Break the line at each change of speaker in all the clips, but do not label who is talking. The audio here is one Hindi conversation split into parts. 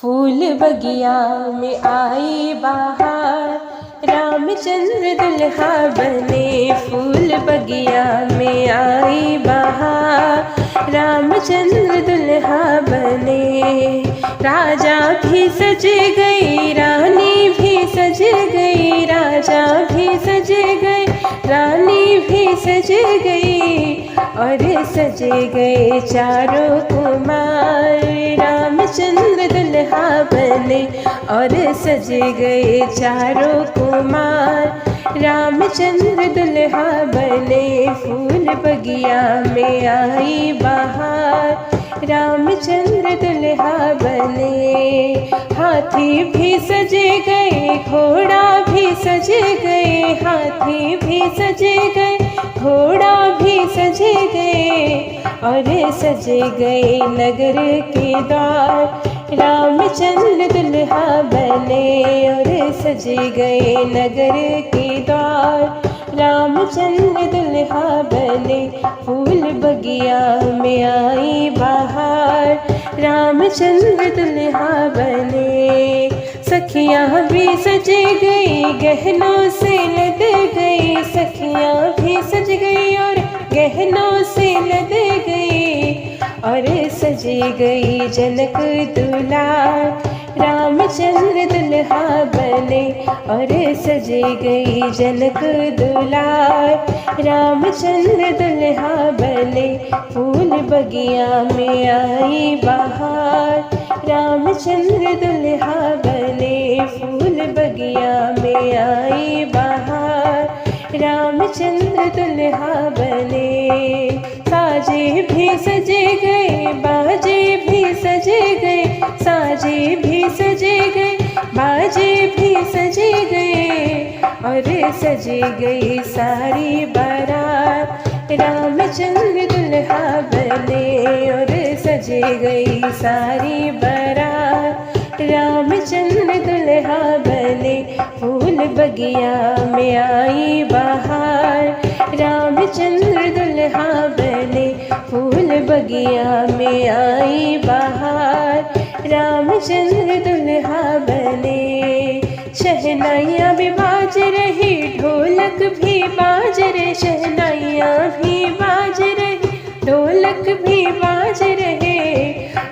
फूल बगिया में आई बहार, रामचंद्र दुल्हा बने। फूल बगिया में आई बहार, रामचंद्र दुल्हा बने। राजा भी सज गई, रानी भी सज गई, राजा भी सज गए, रानी भी सज गई, और सज गए चारों कुमार। रामचंद्र दुल्हा बने और सज गए चारों कुमार। रामचंद्र दुल्हा बने। फूल बगिया में आई बहार, रामचंद्र दुल्हा बने। हाथी भी सजे गए, घोड़ा भी सजे गए, हाथी भी सजे गए, घोड़ा भी सजे गए, और सजे गए नगर के द्वार। रामचंद्र दुल्हा बने और सजे गए नगर के द्वार। रामचंद्र दुल्हा बने। फूल बगिया में आई बहार, रामचंद्र दुल्हा बने। सखियाँ भी सजे गई, गहनों से लद गई, सखियाँ भी सज गई और गहनों से लद गई, और सजी गई जनक दुलार। रामचंद्र दुल्हा बने और सजी गई जनक दुलार। रामचंद्र दुल्हा बने। फूल बगिया में आई बहार, रामचंद्र दुल्हा बने। फूल बगिया में आई बहार, रामचंद्र दुल्हा बने। साजे भी सजे गए, बाजे भी सजे गए, साजे भी सजे गए, बाजे भी सजे गए, और सजे गई सारी बारात। रामचंद्र दुल्हा बने और सजे गई सारी बारात। रामचंद्र दुल्हा बने। फूल बगिया में आई बहार, रामचंद्र दुल्हा बने। फूल बगिया में आई बहार, रामचंद्र दुल्हा बने। शहनाइयाँ भी बाज रही, ढोलक भी बाज रहे, शहनाइयाँ भी बाज रही, ढोलक भी बाज रहे,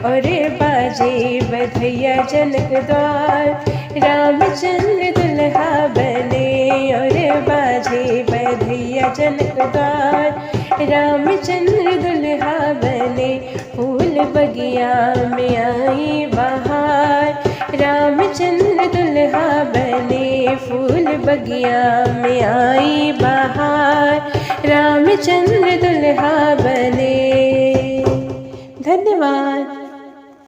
और बाजे बधैया जनक द्वार। रामचंद्र दुल्हा बने और बाजे बधैया जनक द्वार। रामचंद्र दुल्हा बने। फूल बगिया में आई बहार, रामचंद्र दुल्हा बने। फूल बगिया में आई बहार, रामचंद्र दुल्हा बने।